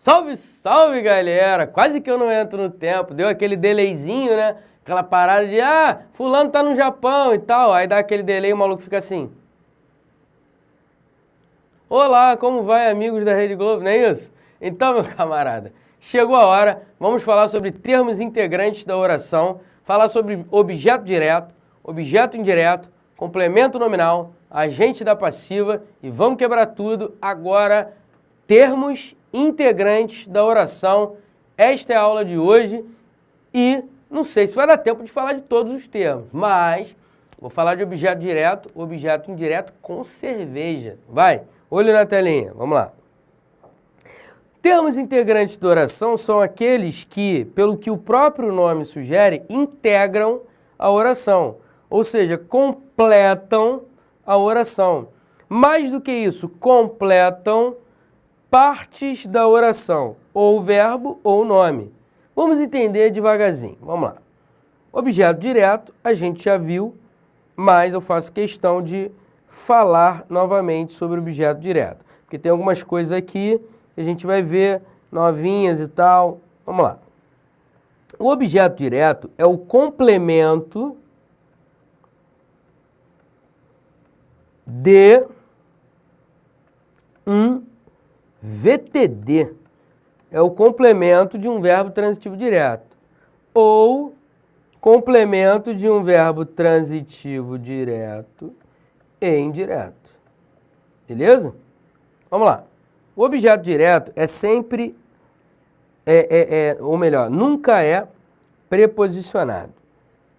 Salve, salve, galera! Quase que eu não entro no tempo. Deu aquele delayzinho, né? Aquela parada de, fulano tá no Japão e tal. Aí dá aquele delay e o maluco fica assim. Olá, como vai, amigos da Rede Globo? Não é isso? Então, meu camarada, chegou a hora. Vamos falar sobre termos integrantes da oração, falar sobre objeto direto, objeto indireto, complemento nominal, agente da passiva e vamos quebrar tudo agora. Termos integrantes da oração. Esta é a aula de hoje e não sei se vai dar tempo de falar de todos os termos, mas vou falar de objeto direto, objeto indireto com cerveja. Vai, olho na telinha, vamos lá. Termos integrantes da oração são aqueles que, pelo que o próprio nome sugere, integram a oração, ou seja, completam a oração. Mais do que isso, completam partes da oração, ou verbo ou nome. Vamos entender devagarzinho, vamos lá. Objeto direto, a gente já viu, mas eu faço questão de falar novamente sobre objeto direto, porque tem algumas coisas aqui que a gente vai ver, novinhas e tal. Vamos lá. O objeto direto é o complemento de um VTD, é o complemento de um verbo transitivo direto, ou complemento de um verbo transitivo direto e indireto. Beleza? Vamos lá. O objeto direto é sempre, ou melhor, nunca é preposicionado.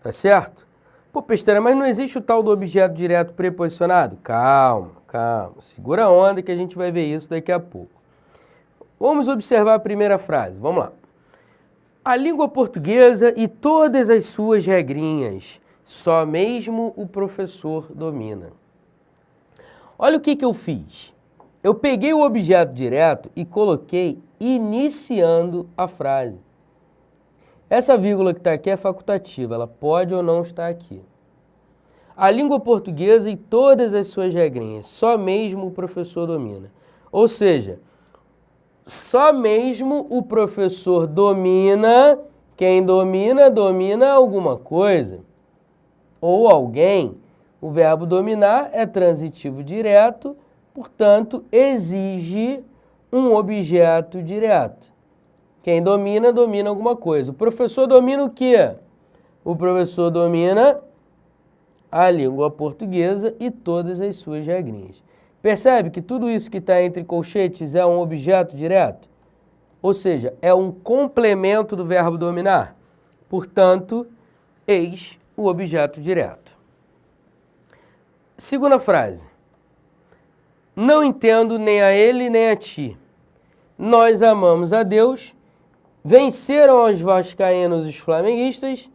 Tá certo? Pô, Pesteira, mas não existe o tal do objeto direto preposicionado? Calma, calma. Segura a onda que a gente vai ver isso daqui a pouco. Vamos observar a primeira frase. Vamos lá. A língua portuguesa e todas as suas regrinhas, só mesmo o professor domina. Olha o que eu fiz. Eu peguei o objeto direto e coloquei iniciando a frase. Essa vírgula que está aqui é facultativa, ela pode ou não estar aqui. A língua portuguesa e todas as suas regrinhas, só mesmo o professor domina. Ou seja, só mesmo o professor domina, quem domina, domina alguma coisa. Ou alguém. O verbo dominar é transitivo direto, portanto, exige um objeto direto. Quem domina, domina alguma coisa. O professor domina o quê? O professor domina a língua portuguesa e todas as suas regrinhas. Percebe que tudo isso que está entre colchetes é um objeto direto? Ou seja, é um complemento do verbo dominar. Portanto, eis o objeto direto. Segunda frase. Não entendo nem a ele nem a ti. Nós amamos a Deus. Venceram os vascaínos os flamenguistas.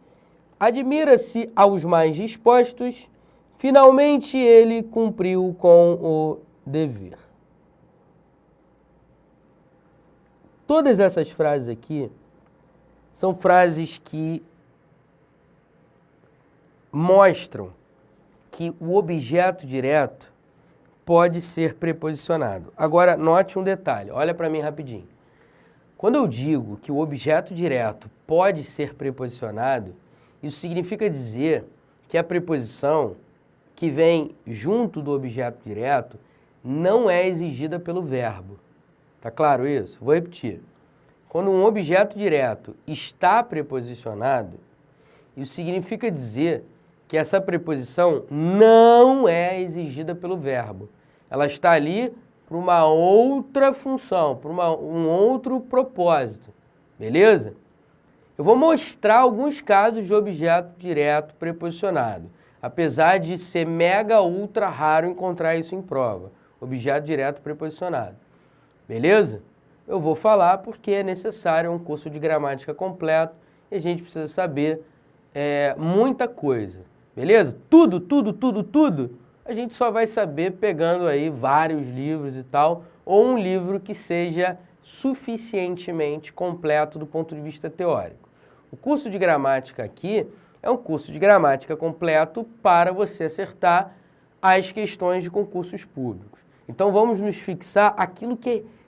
Admira-se aos mais dispostos. Finalmente ele cumpriu com o dever. Todas essas frases aqui são frases que mostram que o objeto direto pode ser preposicionado. Agora, note um detalhe, olha para mim rapidinho. Quando eu digo que o objeto direto pode ser preposicionado, isso significa dizer que a preposição que vem junto do objeto direto não é exigida pelo verbo. Tá claro isso? Vou repetir. Quando um objeto direto está preposicionado, isso significa dizer que essa preposição não é exigida pelo verbo. Ela está ali para uma outra função, para um outro propósito. Beleza? Eu vou mostrar alguns casos de objeto direto preposicionado, apesar de ser mega ultra raro encontrar isso em prova. Objeto direto preposicionado. Beleza? Eu vou falar porque é necessário um curso de gramática completo e a gente precisa saber muita coisa. Beleza? Tudo, a gente só vai saber pegando aí vários livros e tal, ou um livro que seja suficientemente completo do ponto de vista teórico. O curso de gramática aqui é um curso de gramática completo para você acertar as questões de concursos públicos. Então vamos nos fixar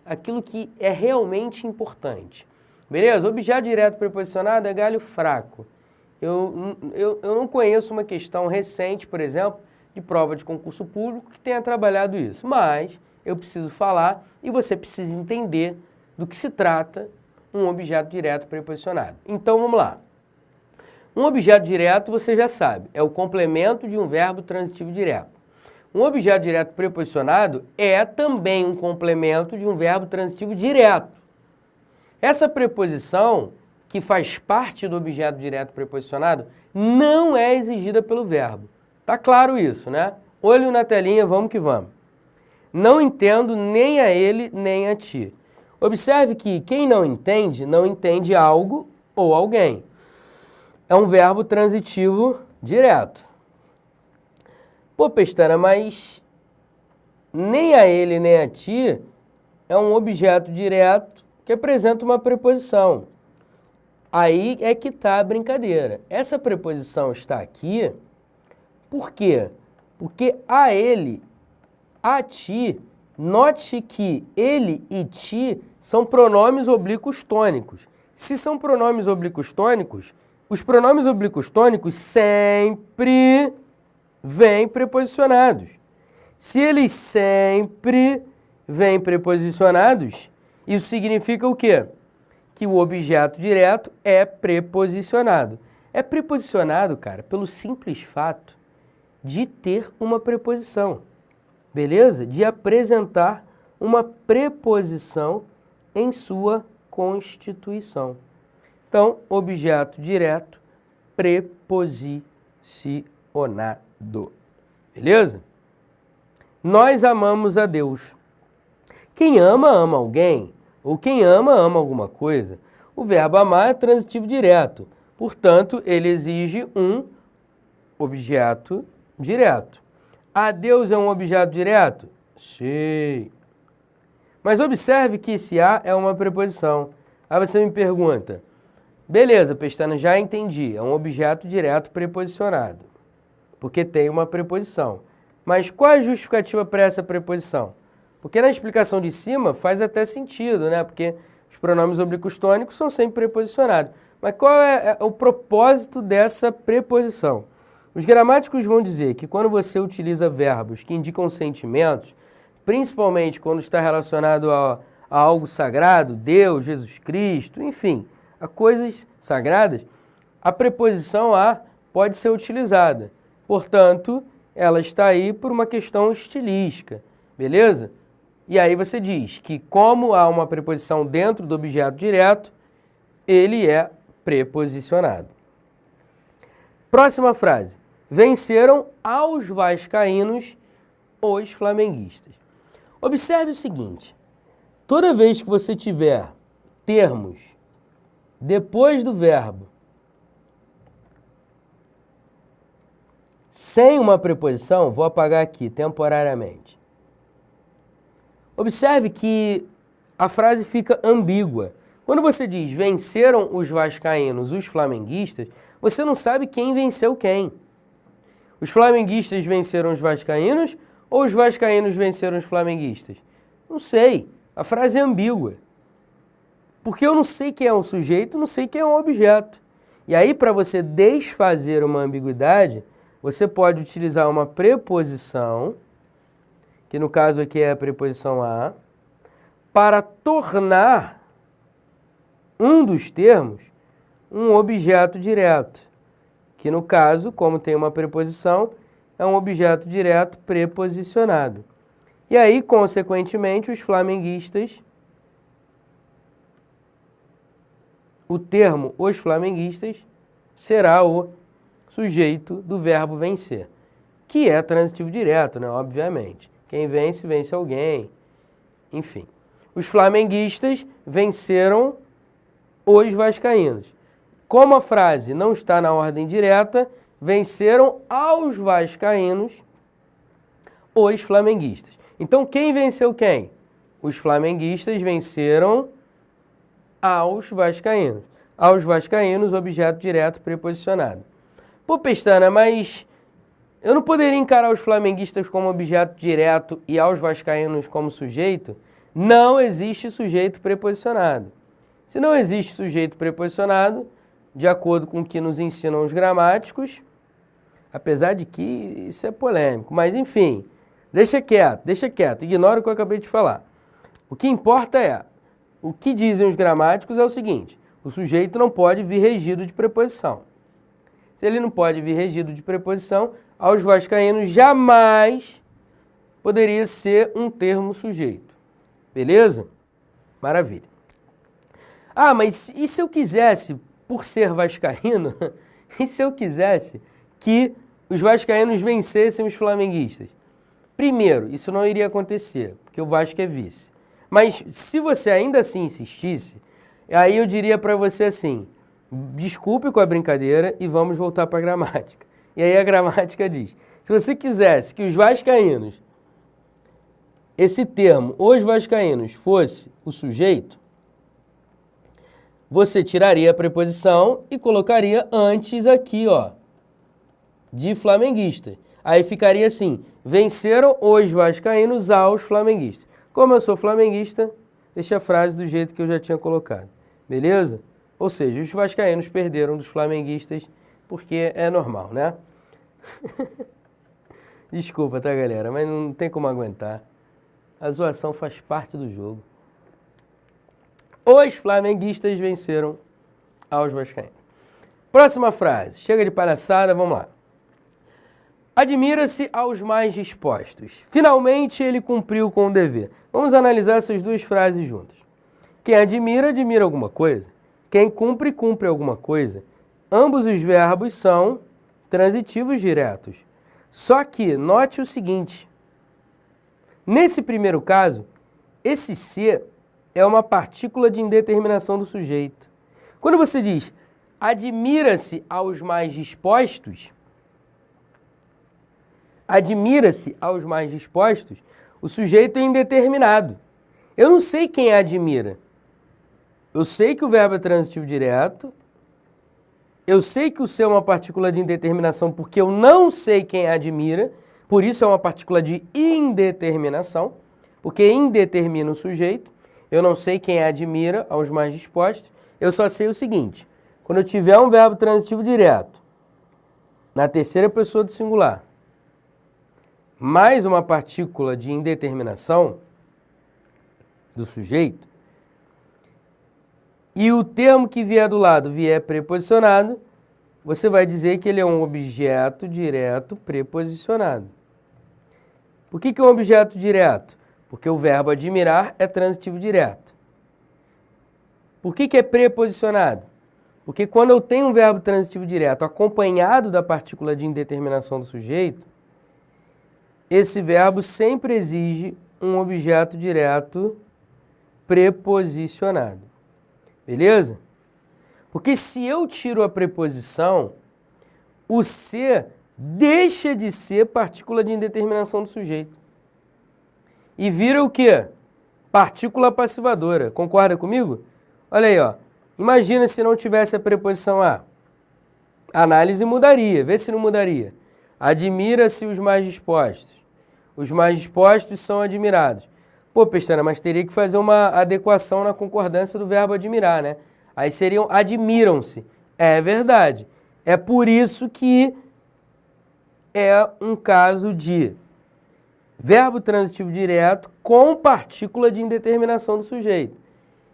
aquilo que é realmente importante. Beleza? Objeto direto preposicionado é galho fraco. Eu não conheço uma questão recente, por exemplo, de prova de concurso público que tenha trabalhado isso, mas eu preciso falar e você precisa entender do que se trata um objeto direto preposicionado. Então, vamos lá. Um objeto direto, você já sabe, é o complemento de um verbo transitivo direto. Um objeto direto preposicionado é também um complemento de um verbo transitivo direto. Essa preposição, que faz parte do objeto direto preposicionado, não é exigida pelo verbo. Tá claro isso, né? Olho na telinha, vamos que vamos. Não entendo nem a ele, nem a ti. Observe que quem não entende algo ou alguém. É um verbo transitivo direto. Pô, Pestana, mas nem a ele, nem a ti é um objeto direto que apresenta uma preposição. Aí é que está a brincadeira. Essa preposição está aqui, por quê? Porque a ele, a ti, note que ele e ti são pronomes oblíquos tônicos. Se são pronomes oblíquos tônicos, os pronomes oblíquos tônicos sempre vêm preposicionados. Se eles sempre vêm preposicionados, isso significa o quê? Que o objeto direto é preposicionado. É preposicionado, cara, pelo simples fato de ter uma preposição, beleza? De apresentar uma preposição em sua constituição. Então, objeto direto preposicionado, beleza? Nós amamos a Deus. Quem ama, ama alguém, ou quem ama, ama alguma coisa. O verbo amar é transitivo direto, portanto, ele exige um objeto direto. A Deus é um objeto direto? Sim. Mas observe que esse a é uma preposição. Aí você me pergunta, beleza, Pestana, já entendi, é um objeto direto preposicionado, porque tem uma preposição. Mas qual é a justificativa para essa preposição? Porque na explicação de cima faz até sentido, né? Porque os pronomes oblíquos tônicos são sempre preposicionados. Mas qual é o propósito dessa preposição? Os gramáticos vão dizer que quando você utiliza verbos que indicam sentimentos, principalmente quando está relacionado a algo sagrado, Deus, Jesus Cristo, enfim, a coisas sagradas, a preposição a pode ser utilizada. Portanto, ela está aí por uma questão estilística, beleza? E aí você diz que como há uma preposição dentro do objeto direto, ele é preposicionado. Próxima frase. Venceram aos vascaínos os flamenguistas. Observe o seguinte, toda vez que você tiver termos depois do verbo sem uma preposição, vou apagar aqui temporariamente. Observe que a frase fica ambígua. Quando você diz venceram os vascaínos os flamenguistas, você não sabe quem venceu quem. Os flamenguistas venceram os vascaínos ou os vascaínos venceram os flamenguistas? Não sei. A frase é ambígua. Porque eu não sei quem é um sujeito, não sei quem é um objeto. E aí, para você desfazer uma ambiguidade, você pode utilizar uma preposição, que no caso aqui é a preposição a, para tornar um dos termos um objeto direto, que no caso, como tem uma preposição, é um objeto direto preposicionado. E aí, consequentemente, os flamenguistas, o termo os flamenguistas será o sujeito do verbo vencer, que é transitivo direto, né? Obviamente. Quem vence, vence alguém. Enfim. Os flamenguistas venceram os vascaínos. Como a frase não está na ordem direta, venceram aos vascaínos os flamenguistas. Então, quem venceu quem? Os flamenguistas venceram aos vascaínos. Aos vascaínos, objeto direto preposicionado. Pô, Pestana, mas eu não poderia encarar os flamenguistas como objeto direto e aos vascaínos como sujeito? não existe sujeito preposicionado. Se não existe sujeito preposicionado, de acordo com o que nos ensinam os gramáticos, apesar de que isso é polêmico, mas enfim, deixa quieto, ignora o que eu acabei de falar. O que importa é, o que dizem os gramáticos é o seguinte, o sujeito não pode vir regido de preposição. Se ele não pode vir regido de preposição, aos vascaínos jamais poderia ser um termo sujeito. Beleza? Maravilha. Ah, mas e se eu quisesse, por ser vascaíno, e se eu quisesse que os vascaínos vencessem os flamenguistas? Primeiro, isso não iria acontecer, porque o Vasco é vice. Mas se você ainda assim insistisse, aí eu diria para você assim, desculpe com a brincadeira e vamos voltar para a gramática. E aí a gramática diz, se você quisesse que os vascaínos, esse termo, os vascaínos, fosse o sujeito, você tiraria a preposição e colocaria antes aqui, ó, de flamenguista. Aí ficaria assim, venceram os vascaínos aos flamenguistas. Como eu sou flamenguista, deixa a frase do jeito que eu já tinha colocado. Beleza? Ou seja, os vascaínos perderam dos flamenguistas porque é normal, né? Desculpa, tá, galera? Mas não tem como aguentar. A zoação faz parte do jogo. Os flamenguistas venceram aos vascaínos. Próxima frase. Chega de palhaçada, vamos lá. Admira-se aos mais dispostos. Finalmente ele cumpriu com o dever. Vamos analisar essas duas frases juntas. Quem admira, admira alguma coisa. Quem cumpre, cumpre alguma coisa. Ambos os verbos são transitivos diretos. Só que note o seguinte. Nesse primeiro caso, esse ser é uma partícula de indeterminação do sujeito. Quando você diz admira-se aos mais dispostos, o sujeito é indeterminado. Eu não sei quem admira. Eu sei que o verbo é transitivo direto, eu sei que o ser é uma partícula de indeterminação porque eu não sei quem admira, por isso é uma partícula de indeterminação, porque indetermina o sujeito, eu não sei quem admira aos mais dispostos, eu só sei o seguinte, quando eu tiver um verbo transitivo direto, na terceira pessoa do singular, mais uma partícula de indeterminação do sujeito, e o termo que vier do lado vier preposicionado, você vai dizer que ele é um objeto direto preposicionado. Por que é um objeto direto? Porque o verbo admirar é transitivo direto. Por que é preposicionado? Porque quando eu tenho um verbo transitivo direto acompanhado da partícula de indeterminação do sujeito, esse verbo sempre exige um objeto direto preposicionado. Beleza? Porque se eu tiro a preposição, o ser deixa de ser partícula de indeterminação do sujeito. E vira o quê? Partícula passivadora. Concorda comigo? Olha aí, ó. Imagina se não tivesse a preposição a. A análise mudaria. Vê se não mudaria. Admira-se os mais dispostos. Os mais dispostos são admirados. Pô, Pestana, mas teria que fazer uma adequação na concordância do verbo admirar, né? Aí seriam admiram-se. É verdade. É por isso que é um caso de verbo transitivo direto com partícula de indeterminação do sujeito.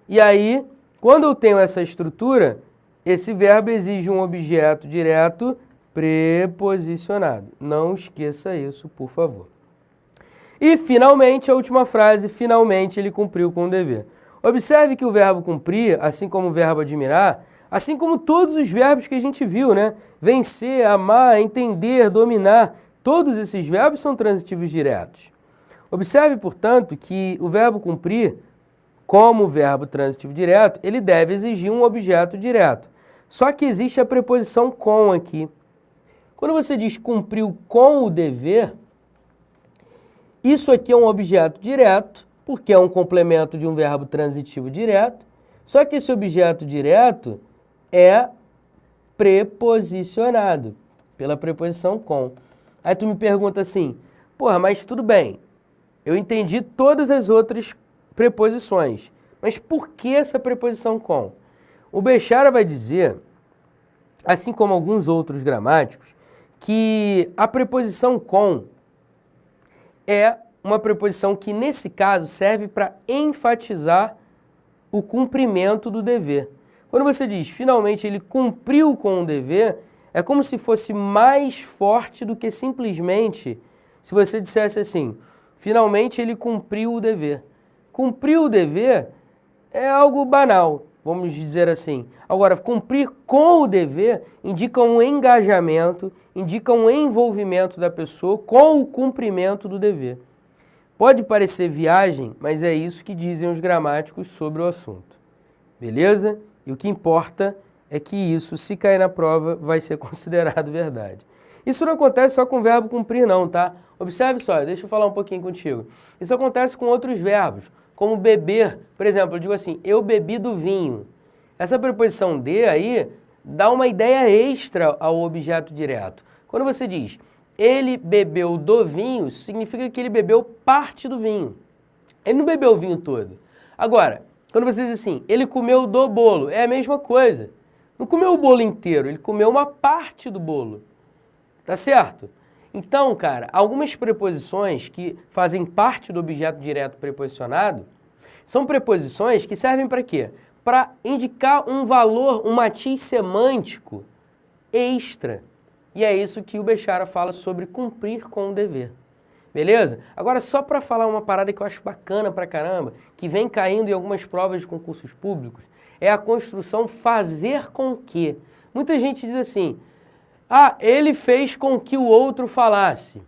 E aí, quando eu tenho essa estrutura, esse verbo exige um objeto direto preposicionado. Não esqueça isso, por favor. E, finalmente, a última frase, finalmente ele cumpriu com o dever. Observe que o verbo cumprir, assim como o verbo admirar, assim como todos os verbos que a gente viu, né? Vencer, amar, entender, dominar, todos esses verbos são transitivos diretos. Observe, portanto, que o verbo cumprir, como verbo transitivo direto, ele deve exigir um objeto direto. Só que existe a preposição com aqui. Quando você diz cumpriu com o dever, isso aqui é um objeto direto, porque é um complemento de um verbo transitivo direto, só que esse objeto direto é preposicionado, pela preposição com. Aí tu me pergunta assim, porra, mas tudo bem, eu entendi todas as outras preposições. Mas por que essa preposição com? O Bechara vai dizer, assim como alguns outros gramáticos, que a preposição com é uma preposição que, nesse caso, serve para enfatizar o cumprimento do dever. Quando você diz, finalmente ele cumpriu com o dever, é como se fosse mais forte do que simplesmente se você dissesse assim, finalmente ele cumpriu o dever. Cumprir o dever é algo banal, vamos dizer assim. Agora, cumprir com o dever indica um engajamento, indica um envolvimento da pessoa com o cumprimento do dever. Pode parecer viagem, mas é isso que dizem os gramáticos sobre o assunto. Beleza? E o que importa é que isso, se cair na prova, vai ser considerado verdade. Isso não acontece só com o verbo cumprir não, tá? Observe só, deixa eu falar um pouquinho contigo. Isso acontece com outros verbos, como beber. Por exemplo, eu digo assim, eu bebi do vinho. Essa preposição de aí dá uma ideia extra ao objeto direto. Quando você diz, ele bebeu do vinho, significa que ele bebeu parte do vinho. Ele não bebeu o vinho todo. Agora, quando você diz assim, ele comeu do bolo, é a mesma coisa. Não comeu o bolo inteiro, ele comeu uma parte do bolo. Tá certo? Então, cara, algumas preposições que fazem parte do objeto direto preposicionado são preposições que servem para quê? Para indicar um valor, um matiz semântico extra. E é isso que o Bechara fala sobre cumprir com o dever. Beleza? Agora, só para falar uma parada que eu acho bacana pra caramba, que vem caindo em algumas provas de concursos públicos, é a construção fazer com que. Muita gente diz assim, ah, ele fez com que o outro falasse.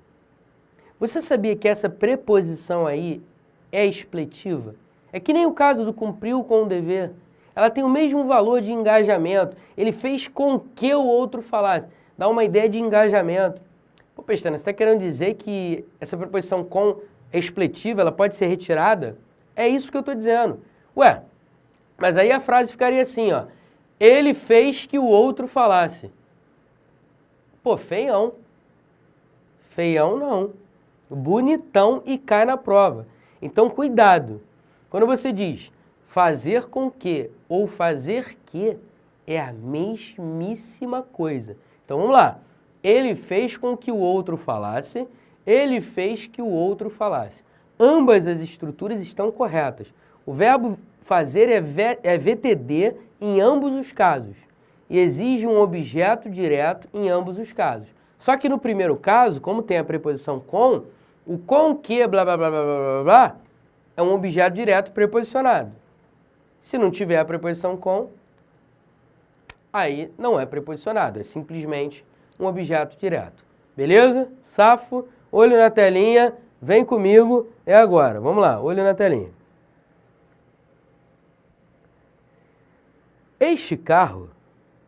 Você sabia que essa preposição aí é expletiva? É que nem o caso do cumpriu com o dever. Ela tem o mesmo valor de engajamento. Ele fez com que o outro falasse. Dá uma ideia de engajamento. Pô, Pestana, você está querendo dizer que essa preposição com é expletiva, ela pode ser retirada? É isso que eu estou dizendo. Ué, mas aí a frase ficaria assim, ó. Ele fez que o outro falasse. Pô, feião. Feião não. Bonitão e cai na prova. Então, cuidado. Quando você diz fazer com que ou fazer que, é a mesmíssima coisa. Então, vamos lá. Ele fez com que o outro falasse, ele fez que o outro falasse. Ambas as estruturas estão corretas. O verbo fazer é VTD em ambos os casos e exige um objeto direto em ambos os casos. Só que no primeiro caso, como tem a preposição com, o com que, blá, blá, blá, blá, blá, blá, é um objeto direto preposicionado. Se não tiver a preposição com, aí não é preposicionado, é simplesmente um objeto direto. Beleza? Safo, olho na telinha, vem comigo, é agora. Vamos lá, olho na telinha. Este carro,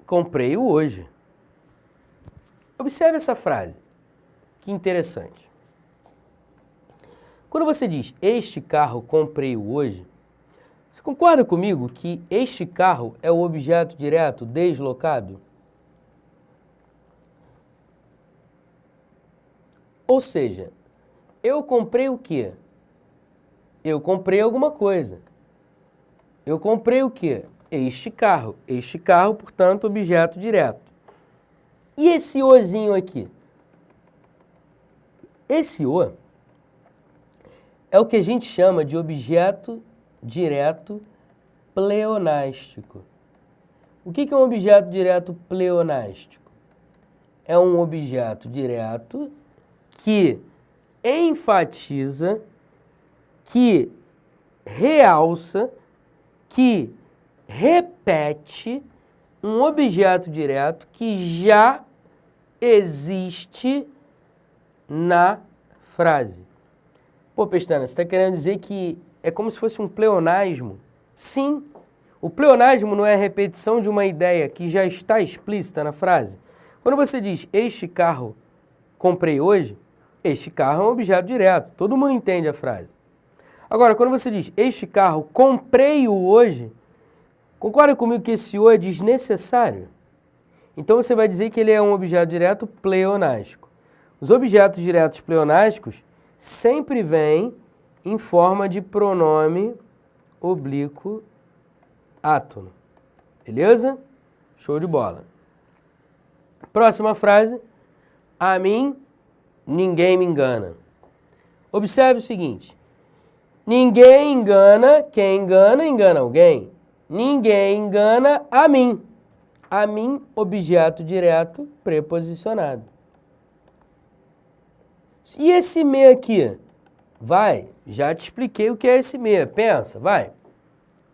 comprei-o hoje. Observe essa frase, que interessante. Quando você diz, este carro, comprei-o hoje, você concorda comigo que este carro é o objeto direto deslocado? Ou seja, eu comprei o quê? Eu comprei alguma coisa. Eu comprei o quê? Este carro. Este carro, portanto, objeto direto. E esse ozinho aqui? Esse o é o que a gente chama de objeto direto pleonástico. O que é um objeto direto pleonástico? É um objeto direto que enfatiza, que realça, que repete um objeto direto que já existe na frase. Pô, Pestana, você está querendo dizer que é como se fosse um pleonasmo? Sim, o pleonasmo não é a repetição de uma ideia que já está explícita na frase. Quando você diz, este carro comprei hoje, este carro é um objeto direto, todo mundo entende a frase. Agora, quando você diz, este carro comprei-o hoje, concorda comigo que esse o é desnecessário? Então você vai dizer que ele é um objeto direto pleonástico. Os objetos diretos pleonásticos sempre vêm em forma de pronome oblíquo átono. Beleza? Show de bola. Próxima frase. A mim, ninguém me engana. Observe o seguinte. Ninguém engana, quem engana, engana alguém. Ninguém engana a mim. A mim, objeto direto preposicionado. E esse me aqui? Vai, já te expliquei o que é esse me. Pensa, vai.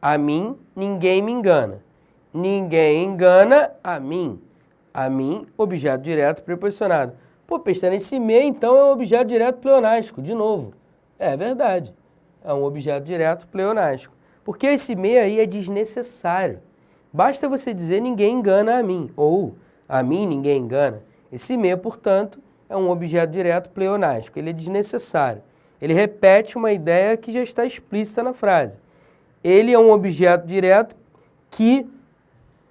A mim, ninguém me engana. Ninguém engana a mim. A mim, objeto direto preposicionado. Pô, Pestana, esse me, então, é um objeto direto pleonástico, de novo. É verdade. É um objeto direto pleonástico. Porque esse me aí é desnecessário. Basta você dizer ninguém engana a mim, ou a mim ninguém engana. Esse me, portanto, é um objeto direto pleonástico. Ele é desnecessário. Ele repete uma ideia que já está explícita na frase. Ele é um objeto direto que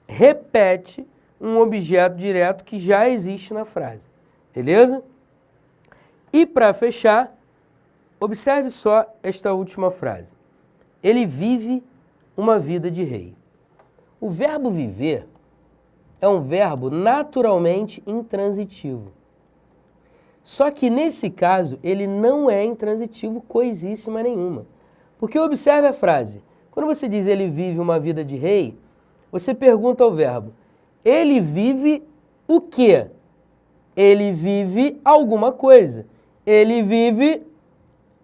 repete um objeto direto que já existe na frase. Beleza? E para fechar, observe só esta última frase. Ele vive uma vida de rei. O verbo viver é um verbo naturalmente intransitivo. Só que nesse caso, ele não é intransitivo coisíssima nenhuma. Porque observe a frase. Quando você diz ele vive uma vida de rei, você pergunta ao verbo, ele vive o quê? Ele vive alguma coisa. Ele vive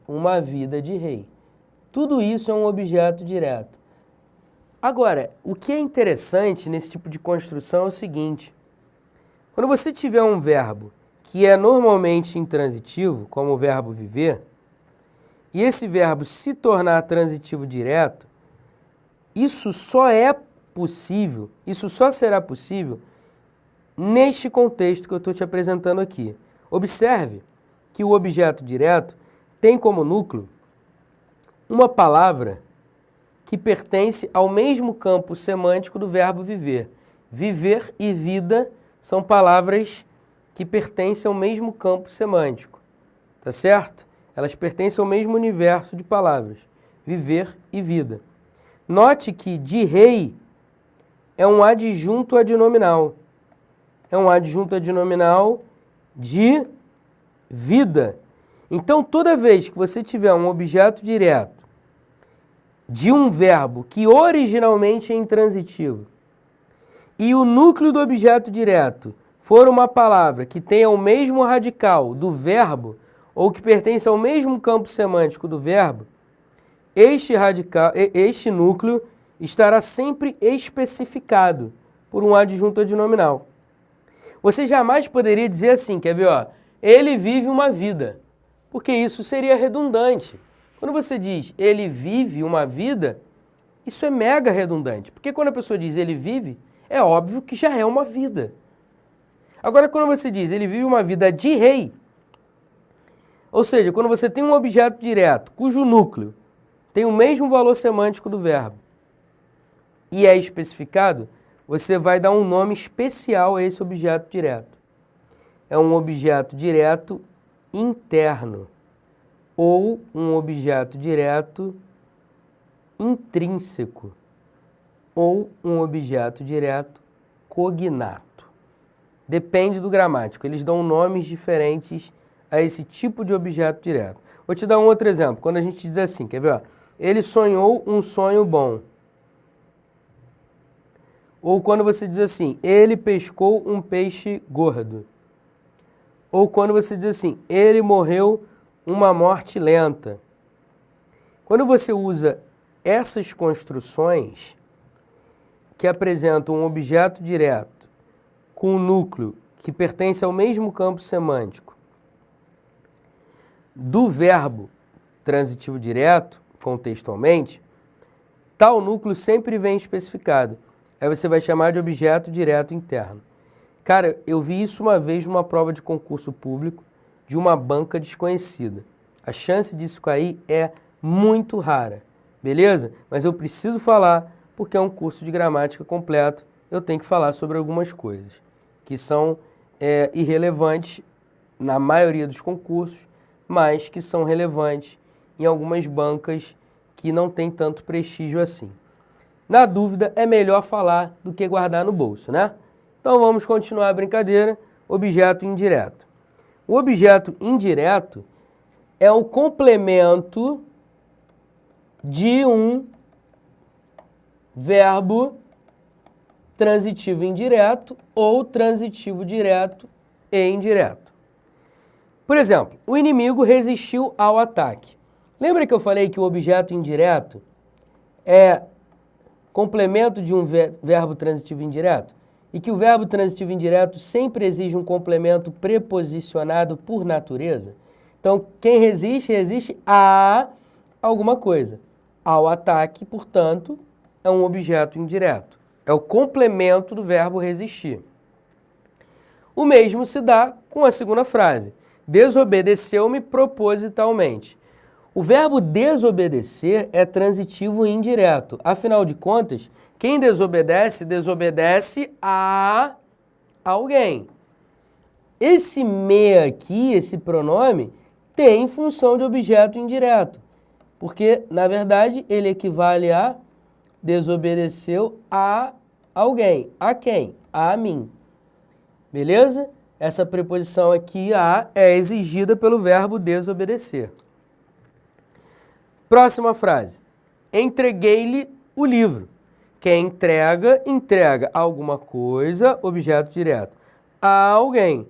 uma vida de rei. Tudo isso é um objeto direto. Agora, o que é interessante nesse tipo de construção é o seguinte. Quando você tiver um verbo que é normalmente intransitivo, como o verbo viver, e esse verbo se tornar transitivo direto, isso só é possível, isso só será possível neste contexto que eu estou te apresentando aqui. Observe que o objeto direto tem como núcleo uma palavra que pertence ao mesmo campo semântico do verbo viver. Viver e vida são palavras que pertencem ao mesmo campo semântico, tá certo? Elas pertencem ao mesmo universo de palavras, viver e vida. Note que de rei é um adjunto adnominal. É um adjunto adnominal de vida. Então, toda vez que você tiver um objeto direto de um verbo que originalmente é intransitivo e o núcleo do objeto direto for uma palavra que tenha o mesmo radical do verbo ou que pertence ao mesmo campo semântico do verbo, este núcleo estará sempre especificado por um adjunto adnominal. Você jamais poderia dizer assim, quer ver, ó, ele vive uma vida, porque isso seria redundante. Quando você diz ele vive uma vida, isso é mega redundante, porque quando a pessoa diz ele vive, é óbvio que já é uma vida. Agora, quando você diz ele vive uma vida de rei, ou seja, quando você tem um objeto direto cujo núcleo tem o mesmo valor semântico do verbo e é especificado, você vai dar um nome especial a esse objeto direto. É um objeto direto interno ou um objeto direto intrínseco ou um objeto direto cognato. Depende do gramático, eles dão nomes diferentes a esse tipo de objeto direto. Vou te dar um outro exemplo, quando a gente diz assim, quer ver? Ó? Ele sonhou um sonho bom. Ou quando você diz assim, ele pescou um peixe gordo. Ou quando você diz assim, ele morreu uma morte lenta. Quando você usa essas construções que apresentam um objeto direto com um núcleo que pertence ao mesmo campo semântico do verbo transitivo direto, contextualmente, tal núcleo sempre vem especificado. Aí você vai chamar de objeto direto interno. Cara, eu vi isso uma vez numa prova de concurso público de uma banca desconhecida. A chance disso cair é muito rara, beleza? Mas eu preciso falar porque é um curso de gramática completo. Eu tenho que falar sobre algumas coisas que são irrelevantes na maioria dos concursos, mas que são relevantes em algumas bancas que não tem tanto prestígio assim. Na dúvida, é melhor falar do que guardar no bolso, né? Então vamos continuar a brincadeira. Objeto indireto. O objeto indireto é o complemento de um verbo transitivo indireto ou transitivo direto e indireto. Por exemplo, o inimigo resistiu ao ataque. Lembra que eu falei que o objeto indireto é complemento de um verbo transitivo indireto? E que o verbo transitivo indireto sempre exige um complemento preposicionado por natureza? Então, quem resiste, resiste a alguma coisa. Ao ataque, portanto, é um objeto indireto. É o complemento do verbo resistir. O mesmo se dá com a segunda frase. Desobedeceu-me propositalmente. O verbo desobedecer é transitivo indireto. Afinal de contas, quem desobedece, desobedece a alguém. Esse me aqui, esse pronome, tem função de objeto indireto. Porque, na verdade, ele equivale a desobedeceu a alguém. A quem? A mim. Beleza? Essa preposição aqui, a, é exigida pelo verbo desobedecer. Próxima frase. Entreguei-lhe o livro. Quem entrega, entrega alguma coisa, objeto direto, a alguém.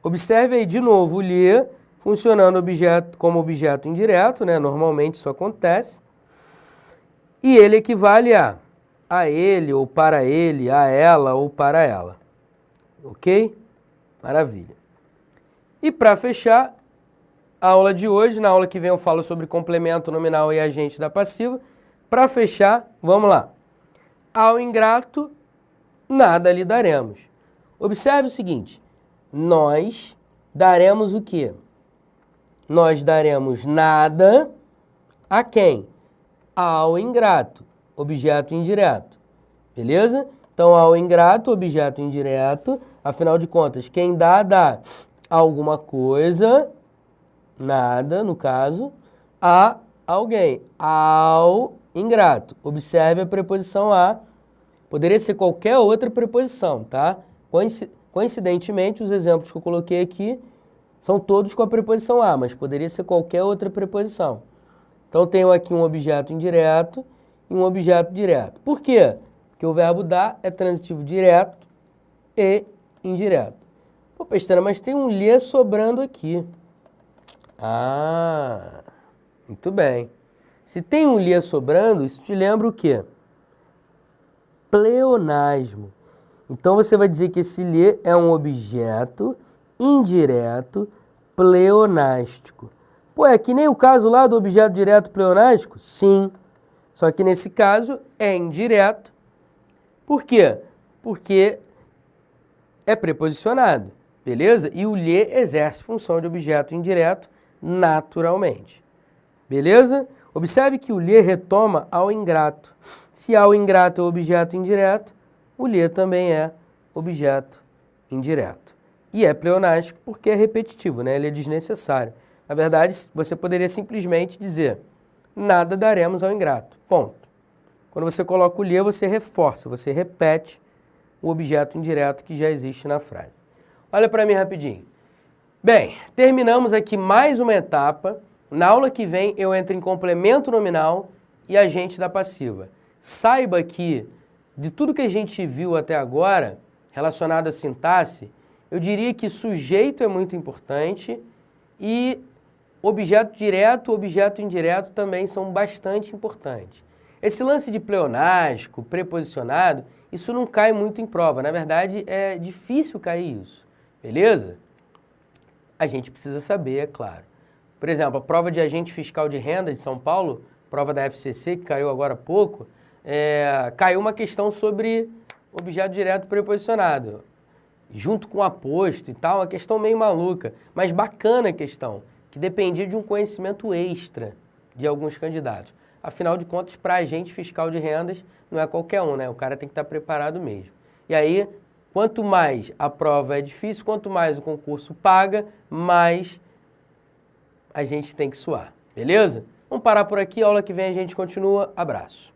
Observe aí de novo o lhe funcionando como objeto indireto, né? Normalmente isso acontece. E ele equivale a ele, ou para ele, a ela ou para ela. Ok? Maravilha. E para fechar a aula de hoje, na aula que vem eu falo sobre complemento nominal e agente da passiva. Para fechar, vamos lá. Ao ingrato, nada lhe daremos. Observe o seguinte, nós daremos o quê? Nós daremos nada a quem? Ao ingrato, objeto indireto. Beleza? Então, ao ingrato, objeto indireto. Afinal de contas, quem dá alguma coisa, nada, no caso, a alguém. Ao ingrato. Observe a preposição a. Poderia ser qualquer outra preposição, tá? Coincidentemente, os exemplos que eu coloquei aqui são todos com a preposição a, mas poderia ser qualquer outra preposição. Então, tenho aqui um objeto indireto e um objeto direto. Por quê? Porque o verbo dar é transitivo direto e indireto. Pô, Pestana, mas tem um lhe sobrando aqui. Ah, muito bem. Se tem um lhe sobrando, isso te lembra o quê? Pleonasmo. Então, você vai dizer que esse lhe é um objeto indireto pleonástico. Pô, é que nem o caso lá do objeto direto pleonástico? Sim. Só que nesse caso é indireto. Por quê? Porque é preposicionado, beleza? E o lhe exerce função de objeto indireto naturalmente. Beleza? Observe que o lhe retoma ao ingrato. Se ao ingrato é objeto indireto, o lhe também é objeto indireto. E é pleonástico porque é repetitivo, né? Ele é desnecessário. Na verdade, você poderia simplesmente dizer nada daremos ao ingrato. Ponto. Quando você coloca o lhe, você reforça, você repete o objeto indireto que já existe na frase. Olha para mim rapidinho. Bem, terminamos aqui mais uma etapa. Na aula que vem eu entro em complemento nominal e agente da passiva. Saiba que de tudo que a gente viu até agora, relacionado à sintaxe, eu diria que sujeito é muito importante e objeto direto, objeto indireto também são bastante importantes. Esse lance de pleonástico, preposicionado, isso não cai muito em prova. Na verdade, é difícil cair isso, beleza? A gente precisa saber, é claro. Por exemplo, a prova de agente fiscal de renda de São Paulo, prova da FCC, que caiu agora há pouco, caiu uma questão sobre objeto direto preposicionado, junto com aposto e tal, uma questão meio maluca, mas bacana a questão, que dependia de um conhecimento extra de alguns candidatos. Afinal de contas, para agente fiscal de rendas, não é qualquer um, né? O cara tem que estar preparado mesmo. E aí, quanto mais a prova é difícil, quanto mais o concurso paga, mais a gente tem que suar, beleza? Vamos parar por aqui, aula que vem a gente continua. Abraço.